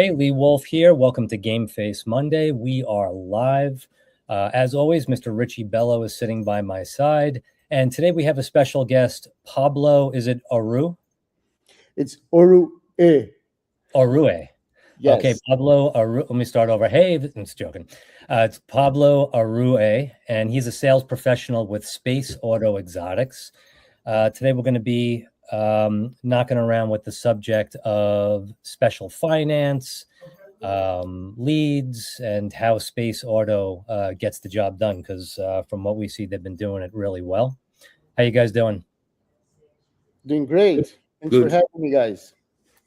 Hey, Lee Wolf here. Welcome to Game Face Monday. We are live. As always, Mr. Richie Bello is sitting by my side. And today we have a special guest, Pablo. Is it Aru? It's Orue. Arue. Yes. Okay, Pablo Aru. Let me start over. Hey, I'm just joking. It's Pablo Arue, and he's a sales professional with Space Auto Exotics. Today we're going to be knocking around with the subject of special finance, leads, and how Space Auto gets the job done. Because from what we see, they've been doing it really well. How you guys doing? Doing great. Thanks for having me, guys.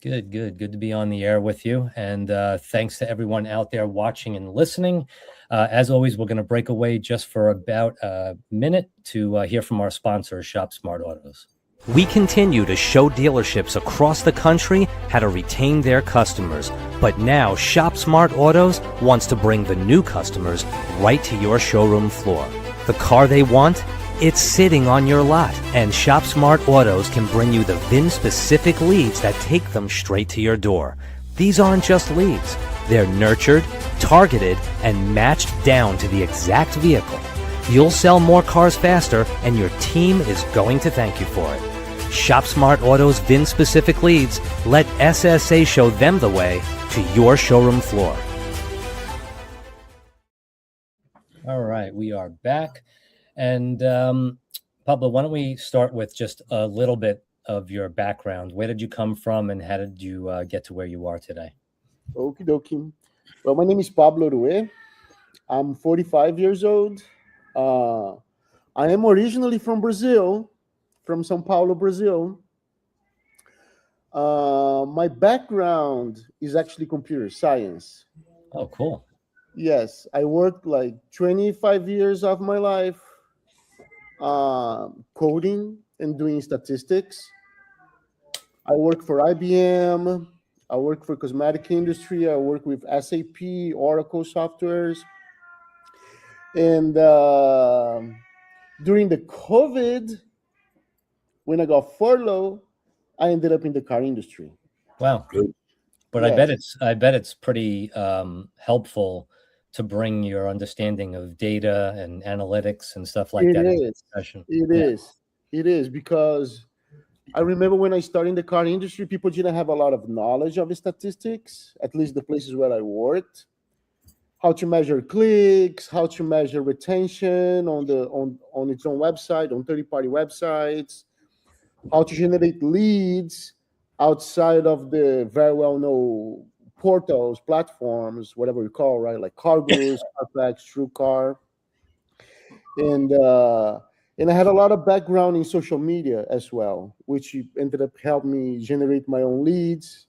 Good to be on the air with you. And thanks to everyone out there watching and listening. As always, we're going to break away just for about a minute to hear from our sponsor, Shop Smart Autos. We continue to show dealerships across the country how to retain their customers. But now Shop Smart Autos wants to bring the new customers right to your showroom floor. The car they want? It's sitting on your lot, and Shop Smart Autos can bring you the VIN-specific leads that take them straight to your door. These aren't just leads. They're nurtured, targeted, and matched down to the exact vehicle. You'll sell more cars faster, and your team is going to thank you for it. Shop Smart Autos VIN-specific leads. Let SSA show them the way to your showroom floor. All right, we are back. And Pablo, why don't we start with just a little bit of your background? Where did you come from, and how did you get to where you are today? Okie dokie. Well, my name is Pablo Rue. I'm 45 years old. I am originally from Brazil, from São Paulo, Brazil. My background is actually computer science. Oh, cool. Yes, I worked like 25 years of my life coding and doing statistics. I work for IBM. I work for cosmetic industry. I work with SAP, Oracle softwares. And during the COVID, when I got furloughed, I ended up in the car industry. Wow. Good. But yes. I bet it's pretty helpful to bring your understanding of data and analytics and stuff like that into the discussion. It is because I remember when I started in the car industry, people didn't have a lot of knowledge of statistics, at least the places where I worked. How to measure clicks, how to measure retention on its own website, on third-party websites, how to generate leads outside of the very well-known portals, platforms, whatever you call, right? Like CarGurus, Carfax, TrueCar. And I had a lot of background in social media as well, which ended up helping me generate my own leads.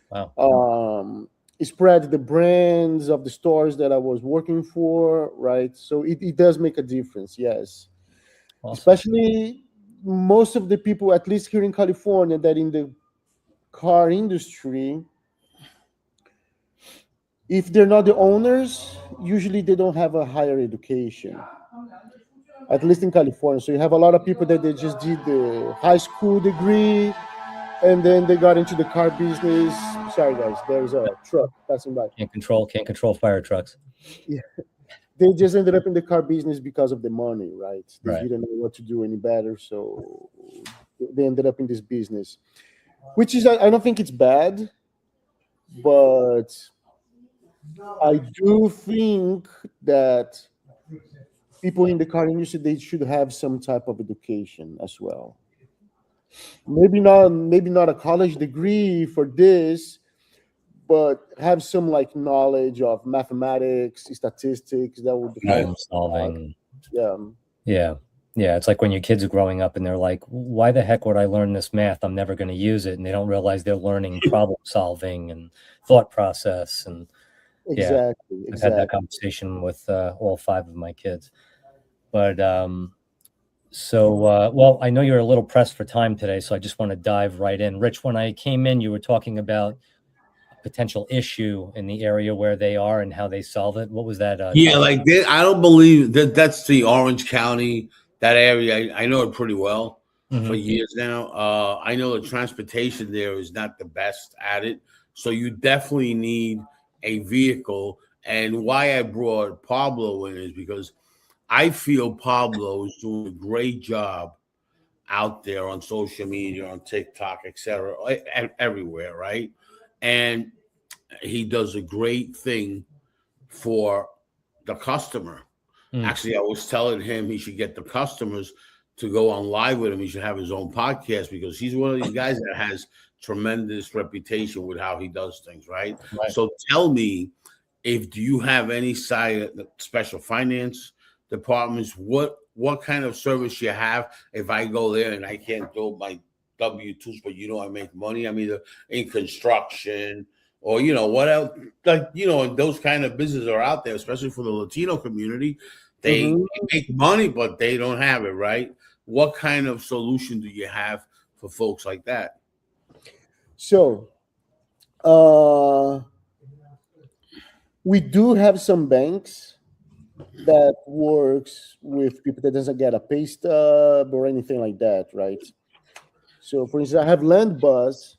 Wow. Spread the brands of the stores that I was working for, right? So it does make a difference, yes. Awesome. Especially most of the people, at least here in California, that in the car industry, if they're not the owners, usually they don't have a higher education, at least in California. So you have a lot of people that they just did the high school degree, and then they got into the car business. Sorry, guys, there's a truck passing by. Can't control fire trucks. Yeah, they just ended up in the car business because of the money, right? They didn't know what to do any better, so they ended up in this business, which is, I don't think it's bad, but I do think that people in the car industry, they should have some type of education as well. Maybe not a college degree for this, but have some like knowledge of mathematics, statistics that would problem solving. Yeah. It's like when your kids are growing up and they're like, why the heck would I learn this math? I'm never going to use it. And they don't realize they're learning problem solving and thought process. And exactly. I've had that conversation with all 5 of my kids. But well, I know you're a little pressed for time today, so I just want to dive right in. Rich, when I came in, you were talking about a potential issue in the area where they are and how they solve it. What was that? I don't believe that's the Orange County, that area. I know it pretty well for years now. I know the transportation there is not the best at it. So you definitely need a vehicle. And why I brought Pablo in is because I feel Pablo is doing a great job out there on social media, on TikTok, etc., everywhere, right? And he does a great thing for the customer. Actually, I was telling him he should get the customers to go on live with him. He should have his own podcast because he's one of these guys that has tremendous reputation with how he does things, right? So tell me, do you have any special finance departments? What kind of service you have? If I go there and I can't do my W-2s, but I make money, I'm either in construction or what else, those kind of businesses are out there, especially for the Latino community. They make money, but they don't have it, right? What kind of solution do you have for folks like that? So, we do have some banks that works with people that doesn't get a pay stub or anything like that, right? So, for instance, I have LandBuzz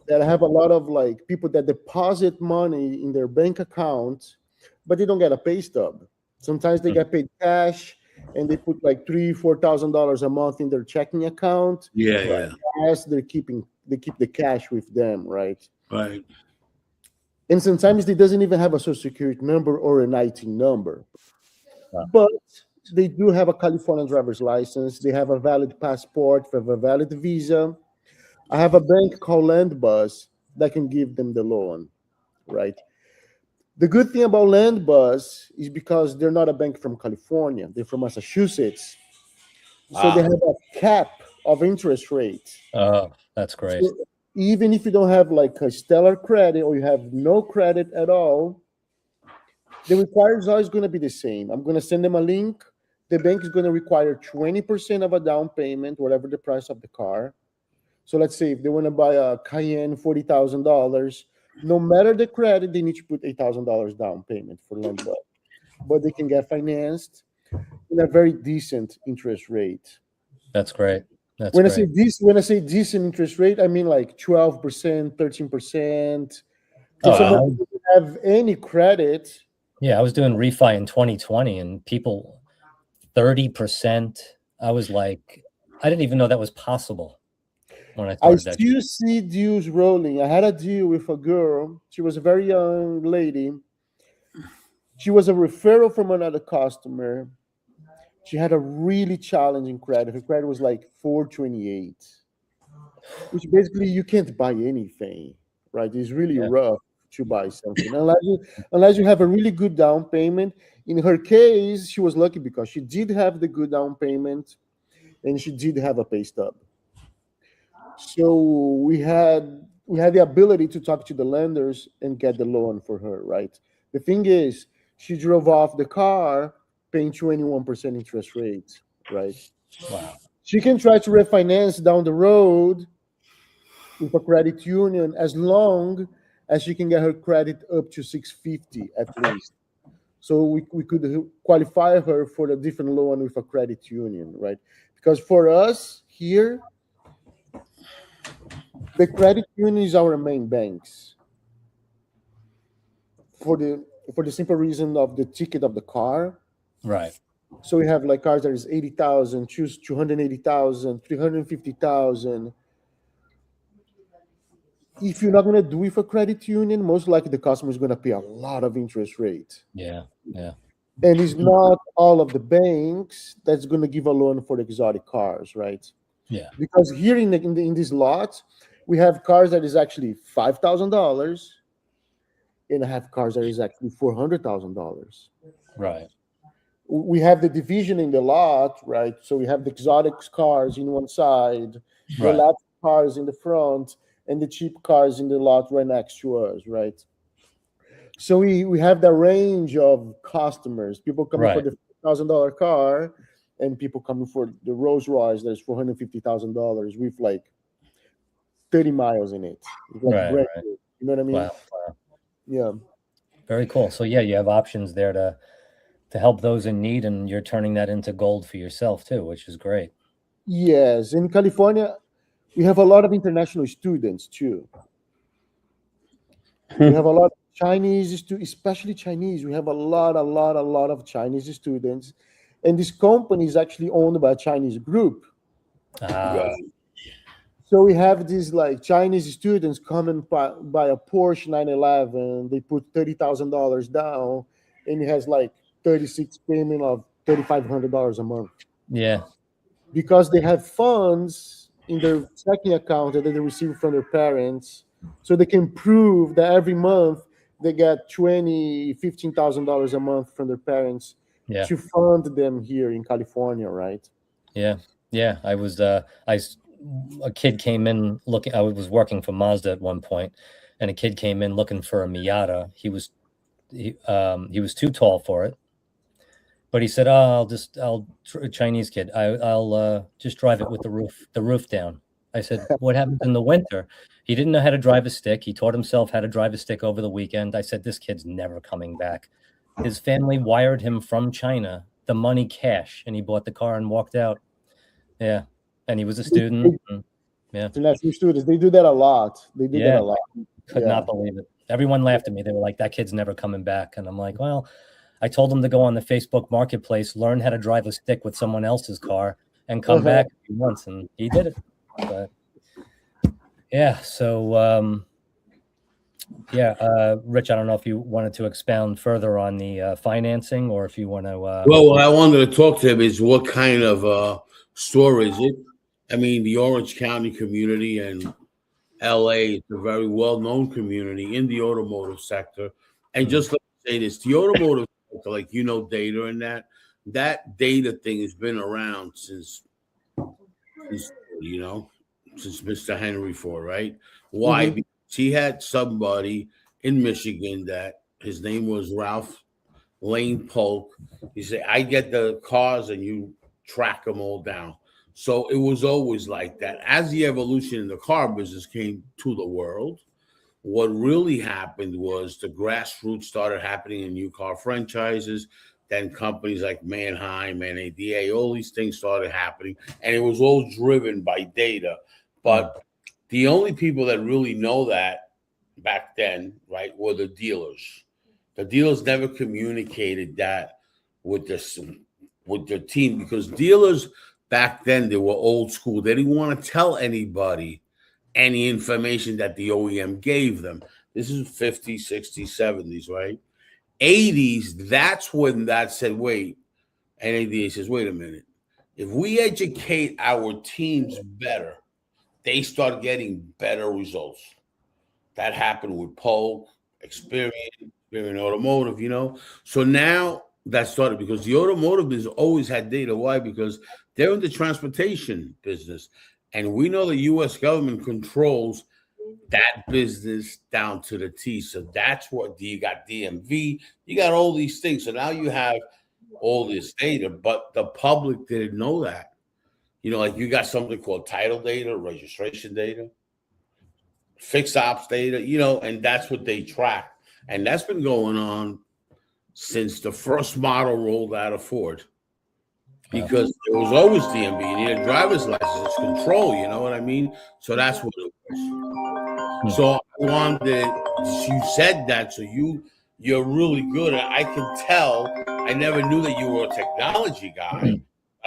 that have a lot of people that deposit money in their bank account, but they don't get a pay stub. Sometimes they get paid cash, and they put $3,000-$4,000 a month in their checking account. As they keep the cash with them, right? Right. And sometimes they doesn't even have a social security number or an IT number, but they do have a California driver's license. They have a valid passport, they have a valid visa. I have a bank called LandBuzz that can give them the loan, right? The good thing about LandBuzz is because they're not a bank from California; they're from Massachusetts, so they have a cap of interest rate. Oh, that's great. So even if you don't have a stellar credit or you have no credit at all, the requirements are always going to be the same. I'm going to send them a link. The bank is going to require 20% of a down payment, whatever the price of the car. So let's say if they want to buy a Cayenne, $40,000, no matter the credit, they need to put $8,000 down payment for LandBuzz. But they can get financed in a very decent interest rate. That's great. When I say decent interest rate, I mean 12%, 13%. If someone doesn't have any credit. Yeah, I was doing refi in 2020 and people 30%. I was like, I didn't even know that was possible when I started that. I still see deals rolling. I had a deal with a girl. She was a very young lady. She was a referral from another customer. She had a really challenging credit. Her credit was 428, which basically you can't buy anything, right? It's really rough to buy something unless you have a really good down payment. In her case, she was lucky because she did have the good down payment and she did have a pay stub. So we had the ability to talk to the lenders and get the loan for her, right? The thing is, she drove off the car paying 21% interest rate, right? Wow. She can try to refinance down the road with a credit union as long as she can get her credit up to 650 at least. So we could qualify her for a different loan with a credit union, right? Because for us here, the credit union is our main banks for the simple reason of the ticket of the car. Right. So we have cars that is 80,000, choose 280,000, 350,000. If you're not going to do it for credit union, most likely the customer is going to pay a lot of interest rate. Yeah. And it's not all of the banks that's going to give a loan for the exotic cars, right? Yeah. Because here in this lot, we have cars that is actually $5,000, and I have cars that is actually $400,000. Right. We have the division in the lot, right? So we have the exotic cars in one side, the lab cars in the front, and the cheap cars in the lot right next to us, right? So we have the range of customers, people coming for the $1,000 car, and people coming for the Rolls Royce that's $450,000 with 30 miles in it. Right. You know what I mean? Wow. Yeah. Very cool. So you have options there to help those in need, and you're turning that into gold for yourself too, which is great. Yes. In California, we have a lot of international students too. We have a lot of Chinese students, especially Chinese. We have a lot of Chinese students, and this company is actually owned by a Chinese group. Ah, So we have these like Chinese students coming by a Porsche 911. They put $30,000 down, and it has like 36 payment of $3,500 a month yeah, because they have funds in their checking account that they receive from their parents, so they can prove that every month they get $15,000 a month from their parents yeah, to fund them here in California, right? yeah, yeah. A kid came in looking. I was working for Mazda at one point, and a kid came in looking for a Miata. He was too tall for it, but he said, "Oh, Chinese kid. I'll just drive it with the roof down." I said, "What happens in the winter?" He didn't know how to drive a stick. He taught himself how to drive a stick over the weekend. I said, "This kid's never coming back." His family wired him from China the money cash, and he bought the car and walked out. Yeah, and he was a student. Yeah, International students, they do that a lot. They do that Yeah. a lot. could Yeah. not believe it. Everyone laughed at me. They were like, "That kid's never coming back." And I'm like, "Well, I told him to go on the Facebook Marketplace, learn how to drive a stick with someone else's car, and come back if he wants." And he did it. But yeah, so Rich, I don't know if you wanted to expound further on the financing, or if you want to. Well, what I wanted to talk to him is what kind of store is it? I mean, the Orange County community and LA is a very well-known community in the automotive sector. And just let me say this, the automotive sector, like, data and that data thing has been around since Mr. Henry Ford, right? Why? Mhm. Because he had somebody in Michigan that his name was Ralph Lane Polk. He said, I get the cars and you track them all down. So it was always like that. As the evolution in the car business came to the world, what really happened was the grassroots started happening in new car franchises. Then companies like Manheim, NADA, all these things started happening. And it was all driven by data. But the only people that really know that back then, right, were the dealers. The dealers never communicated that with the team, because dealers back then, they were old school. They didn't want to tell anybody any information that the OEM gave them. This is 50s, 60s, 70s, right? 80s, that's when that said, wait, NADA says, wait a minute. If we educate our teams better, they start getting better results. That happened with Polk, Experian Automotive, So now that started because the automotive business always had data. Why? Because they're in the transportation business. And we know the U.S. government controls that business down to the T. So that's what you got DMV, you got all these things. So now you have all this data, but the public didn't know that. Like you got something called title data, registration data, fixed ops data, and that's what they track. And that's been going on since the first model rolled out of Ford. Because there was always DMV. You need a driver's license, it's control, you know what I mean? So that's what it was. So I wanted, you said that, so you're really good. I can tell, I never knew that you were a technology guy.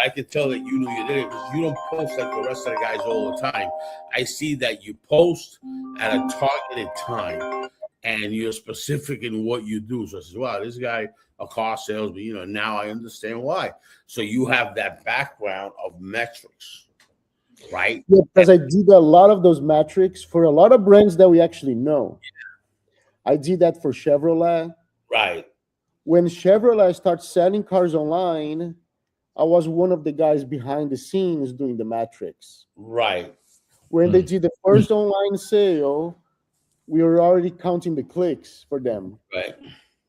I could tell that you knew you did it because you don't post like the rest of the guys all the time. I see that you post at a targeted time and you're specific in what you do. So I said, wow, this guy, a car salesman, now I understand why. So you have that background of metrics, right? Yeah, because I did a lot of those metrics for a lot of brands that we actually know. I did that for Chevrolet. Right. When Chevrolet started selling cars online, I was one of the guys behind the scenes doing the metrics. Right. When they did the first online sale, we were already counting the clicks for them. Right.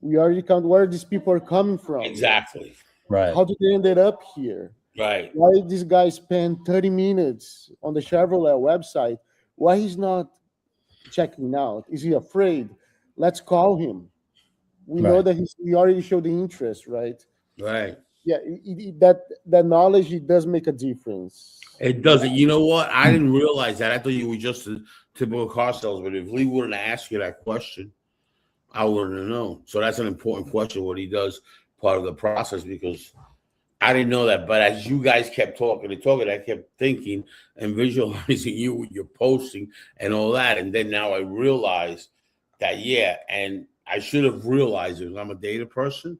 We already count where these people are coming from. Exactly. Right. How did they ended up here? Right. Why did this guy spend 30 minutes on the Chevrolet website? Why he's not checking out? Is he afraid? Let's call him. We know that he already showed the interest, right? Right. Yeah, that knowledge, it does make a difference. It doesn't. You know what? I didn't realize that. I thought you were just a typical car salesman. If Lee wouldn't ask you that question, I wouldn't have known. So that's an important question, what he does part of the process, because I didn't know that. But as you guys kept talking and talking, I kept thinking and visualizing you with your posting and all that. And then now I realized that, yeah, and I should have realized it. I'm a data person.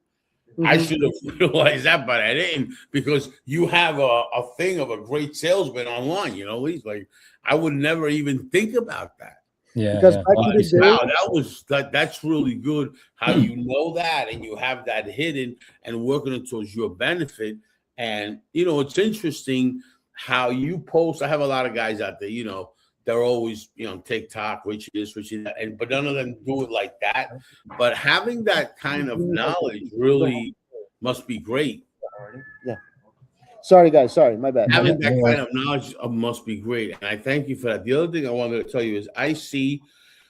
I should have realized that, but I didn't, because you have a thing of a great salesman online, you know, he's like, I would never even think about that. Yeah. Because Yeah. back in the day, Wow, that's really good how you know that and you have that hidden and working it towards your benefit. And you know, it's interesting how you post. I have a lot of guys out there, you know, they're always, you know, TikTok, which is that, and but none of them do it like that. But having that kind of knowledge really must be great. yeah. Sorry, guys. Sorry, my bad. Having that kind of knowledge must be great. And I thank you for that. The other thing I wanted to tell you is I see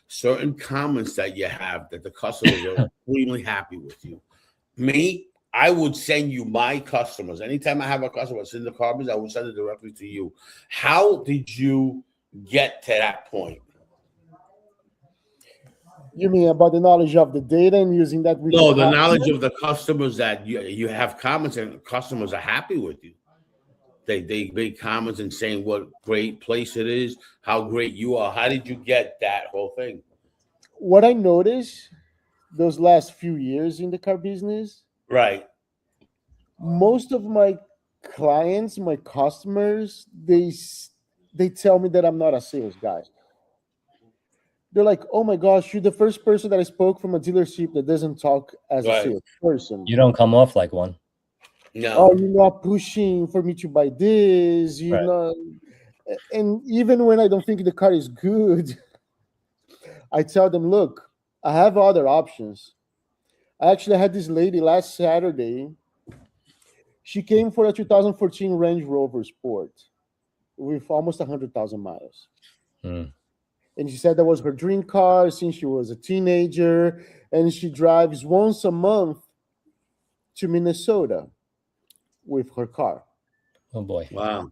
certain comments that you have that the customers are extremely happy with you. Me, I would send you my customers. Anytime I have a customer that's in the car business, I would send it directly to you. How did you get to that point? You mean about the knowledge of the data and using that? No, the knowledge of the customers that you have comments and customers are happy with you. They make comments and saying what great place it is, how great you are. How did you get that whole thing? What I noticed those last few years in the car business, Right. most of my clients, my customers, they tell me that I'm not a sales guy. They're like, "Oh my gosh, you're the first person that I spoke from a dealership that doesn't talk as a salesperson. You don't come off like one. No. Oh, you're not pushing for me to buy this. You're not." And even when I don't think the car is good, I tell them, "Look, I have other options." I actually had this lady last Saturday. She came for a 2014 Range Rover Sport with almost 100,000 miles. And she said that was her dream car since she was a teenager. And she drives once a month to Minnesota with her car. Oh boy. Wow.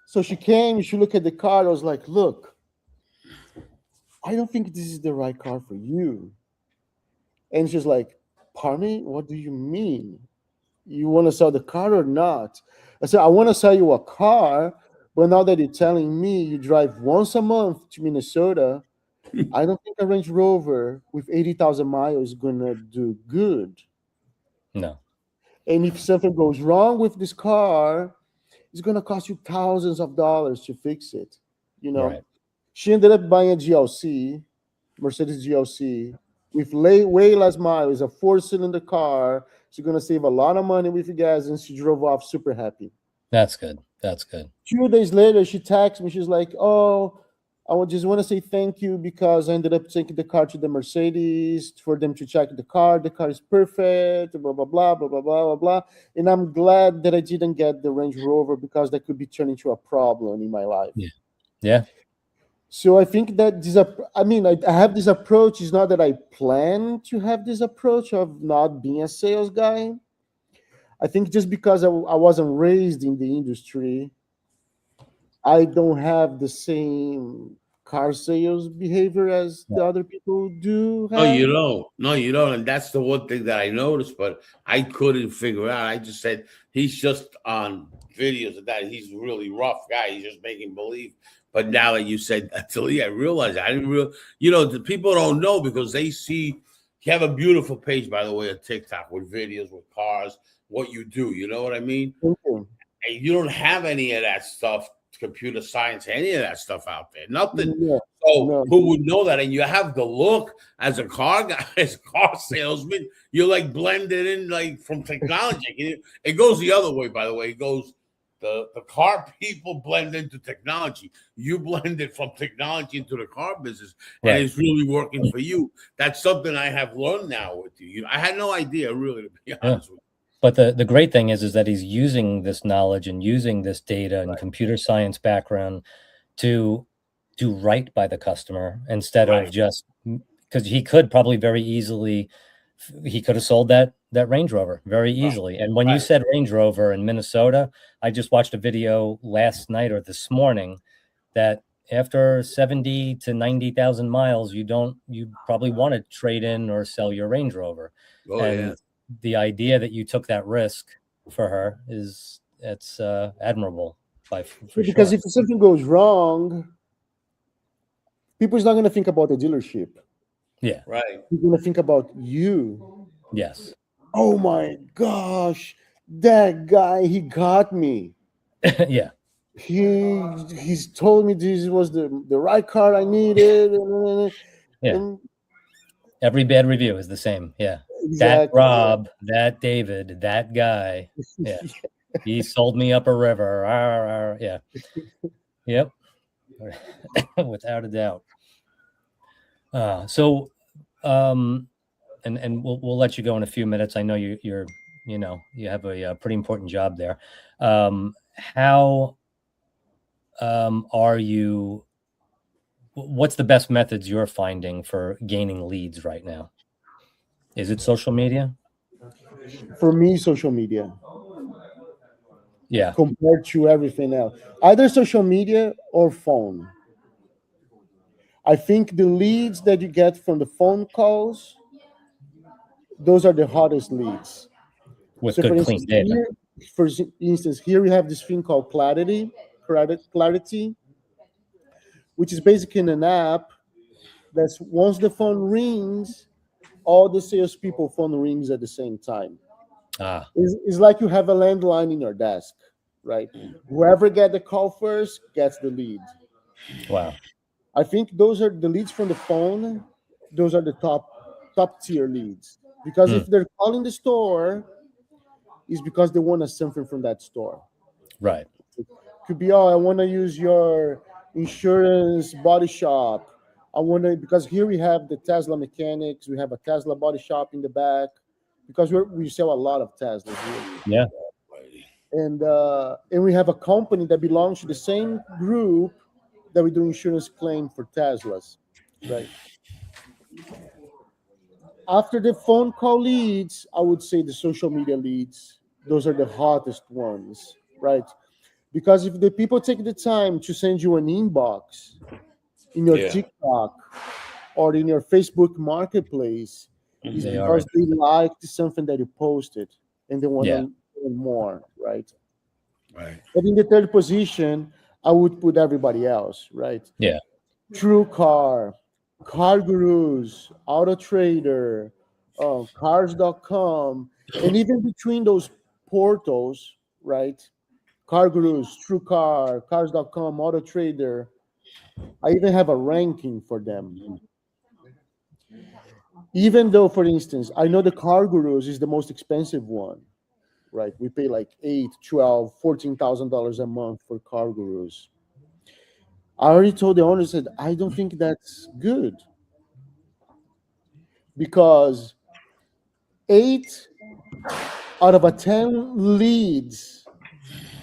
So she came, she looked at the car. I was like, "Look, I don't think this is the right car for you." And she's like, "Pardon me? What do you mean? You want to sell the car or not?" I said, "I want to sell you a car, but now that you're telling me you drive once a month to Minnesota, I don't think a Range Rover with 80,000 miles is going to do good. No. And if something goes wrong with this car, it's going to cost you thousands of dollars to fix it." You know, Right. She ended up buying a GLC, Mercedes GLC, with way less miles, a 4-cylinder car. She's going to save a lot of money with gas, and she drove off super happy. That's good. That's good. 2 days later, she texted me. She's like, "Oh, I just want to say thank you because I ended up taking the car to the Mercedes for them to check the car. The car is perfect, blah, blah, blah, blah, blah, blah, blah, blah. And I'm glad that I didn't get the Range Rover because that could be turning into a problem in my life." Yeah. Yeah. So I think that I have this approach. It's not that I plan to have this approach of not being a sales guy. I think just because I wasn't raised in the industry, I don't have the same car sales behavior as the other people do have. No, you don't. No, you don't. And that's the one thing that I noticed, but I couldn't figure out. I just said he's just on videos of that. He's a really rough guy. He's just making believe. But now that you said that to me, I realized I didn't realize, the people don't know because they see you have a beautiful page, by the way, on TikTok with videos with cars, what you do. You know what I mean? Mm-hmm. And you don't have any of that stuff, computer science, any of that stuff out there. Nothing. No, So no. who would know that? And you have the look as a car guy, as a car salesman. You're like blended in like from technology. It goes the other way, by the way. It goes the car people blend into technology. You blend it from technology into the car business, and it's really working for you. That's something I have learned now with you. I had no idea, really, to be honest with you. But the great thing is that he's using this knowledge and using this data and computer science background to do right by the customer instead of just because he could probably very easily he could have sold that Range Rover very easily. And when you said Range Rover in Minnesota, I just watched a video last night or this morning that after 70 to 90,000 miles, you probably want to trade in or sell your Range Rover. Oh, and yeah. the idea that you took that risk for her it's admirable for Because sure. if something goes wrong, people's not going to think about the dealership. Yeah. Right. They're going to think about you. Yes. Oh my gosh, that guy, he got me. Yeah. He's told me this was the right car I needed. Yeah. And Every bad review is the same. Yeah. exactly. That Rob, that David, that guy. Yeah. He sold me up a river. Yeah. Yep. Without a doubt. And we'll let you go in a few minutes. I know you have a pretty important job there. How are you? What's the best methods you're finding for gaining leads right now? Is it social media? For me, social media. Yeah. Compared to everything else, either social media or phone. I think the leads that you get from the phone calls, those are the hottest leads. With So good, for clean instance, data. here we have this thing called Clarity, which is basically an app that's once the phone rings, all the salespeople phone rings at the same time. It's like you have a landline in your desk, right? Whoever gets the call first gets the lead. Wow. I think those are the leads from the phone. Those are the top tier leads, because if they're calling the store, it's because they want something from that store. Right. It could be, I want to use your insurance body shop. Because here we have the Tesla mechanics. We have a Tesla body shop in the back, because we sell a lot of Teslas here. Yeah. And we have a company that belongs to the same group that we do insurance claim for Teslas, right? After the phone call leads, I would say the social media leads. Those are the hottest ones, right? Because if the people take the time to send you an inbox in your TikTok or in your Facebook Marketplace, it's because they liked something that you posted and they want to learn more, right? Right. But in the third position, I would put everybody else, right? Yeah. TrueCar, Car Gurus, Auto Trader, Cars.com, and even between those portals, right? Car Gurus, TrueCar, Cars.com, Auto Trader. I even have a ranking for them. Even though, for instance, I know the Car Gurus is the most expensive one, right? We pay like $8,000, $12,000, $14,000 a month for Car Gurus. I already told the owner, said, I don't think that's good, because 8 out of 10 leads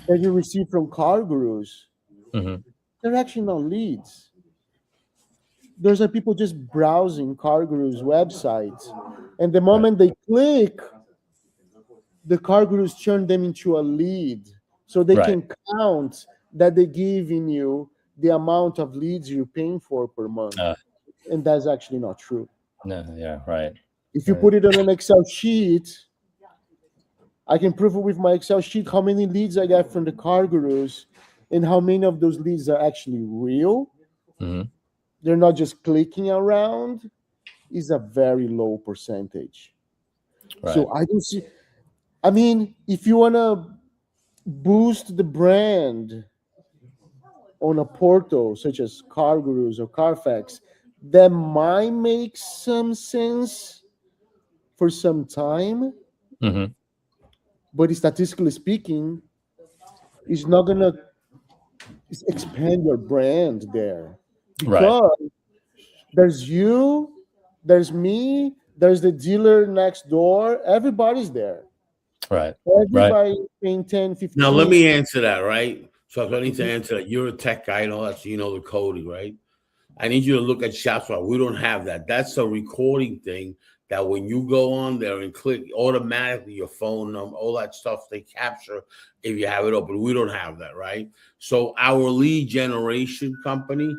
that you receive from Car Gurus, they're actually not leads. Those are people just browsing Car Gurus websites, and the moment they click, the Car Gurus turn them into a lead, so they can count that they're giving you the amount of leads you're paying for per month. And that's actually not true. No, yeah, right. If you put it on an Excel sheet, I can prove it with my Excel sheet how many leads I got from the Car Gurus and how many of those leads are actually real. They're not just clicking around. It's a very low percentage. Right. So I don't see. I mean, if you want to boost the brand on a portal such as Car Gurus or Carfax, that might make some sense for some time. But statistically speaking, it's not going to expand your brand there. Because there's you, there's me, there's the dealer next door. Everybody's there. Right. Everybody paying 10, 15. Now, let me answer that, right? So I need to answer that. You're a tech guy and all that, so you know the coding, right? I need you to look at ShopSmart. We don't have that. That's a recording thing that when you go on there and click, automatically your phone number, all that stuff, they capture if you have it open. We don't have that, right? So our lead generation company,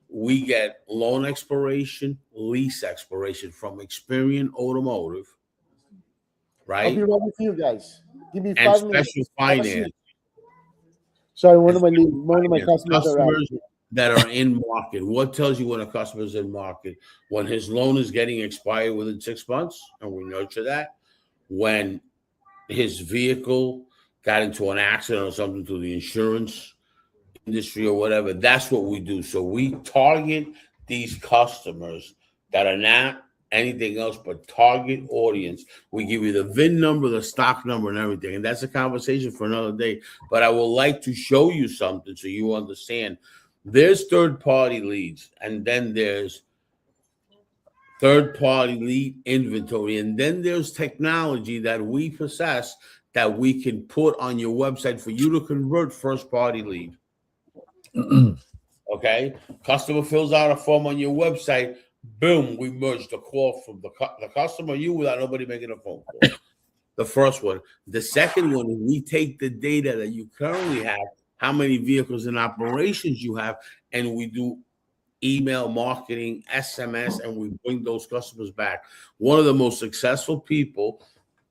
we get loan expiration, lease expiration from Experian Automotive, I'll right? be right with you guys. Give me And 5 minutes. special finance. Sorry, one of my customers are out. Customers that are in market. What tells you when a customer is in market? When his loan is getting expired within 6 months, and we nurture that. When his vehicle got into an accident or something through the insurance industry or whatever, that's what we do. So we target these customers that are not anything else but target audience. We give you the VIN number, the stock number, and everything. And that's a conversation for another day. But I would like to show you something so you understand. There's third-party leads, and then there's third-party lead inventory, and then there's technology that we possess that we can put on your website for you to convert first-party lead. Okay? Customer fills out a form on your website, boom, we merge the call from the customer, you, without nobody making a phone call. The first one. The second one is we take the data that you currently have, how many vehicles and operations you have, and we do email marketing, SMS, and we bring those customers back. One of the most successful people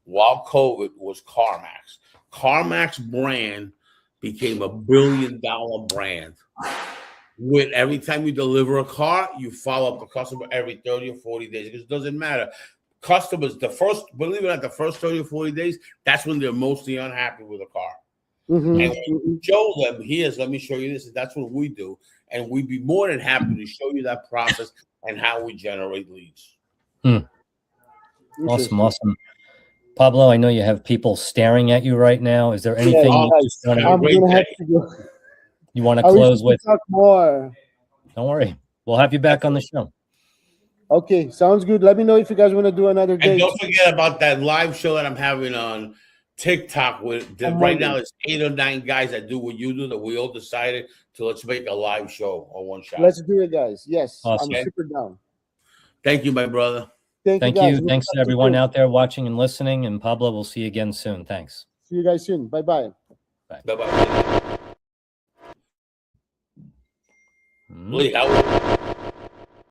while COVID was CarMax. CarMax brand became $1 billion brand. With every time you deliver a car, you follow up the customer every 30 or 40 days, because it doesn't matter. Customers, believe it or not, the first 30 or 40 days, that's when they're mostly unhappy with a car. Mm-hmm. And when you show them, let me show you this, and that's what we do. And we'd be more than happy to show you that process and how we generate leads. Awesome. Pablo, I know you have people staring at you right now. Is there anything you want to close with? Talk more. Don't worry. We'll have you back on the show. Okay, sounds good. Let me know if you guys want to do another day. And don't forget about that live show that I'm having on TikTok. Right now, it's 8 or 9 guys that do what you do, that we all decided to let's make a live show on one shot. Let's do it, guys. Yes, awesome. I'm super down. Thank you, my brother. Thank you. Thanks to everyone out there watching and listening. And Pablo, we'll see you again soon. Thanks. See you guys soon. Bye-bye. Bye-bye.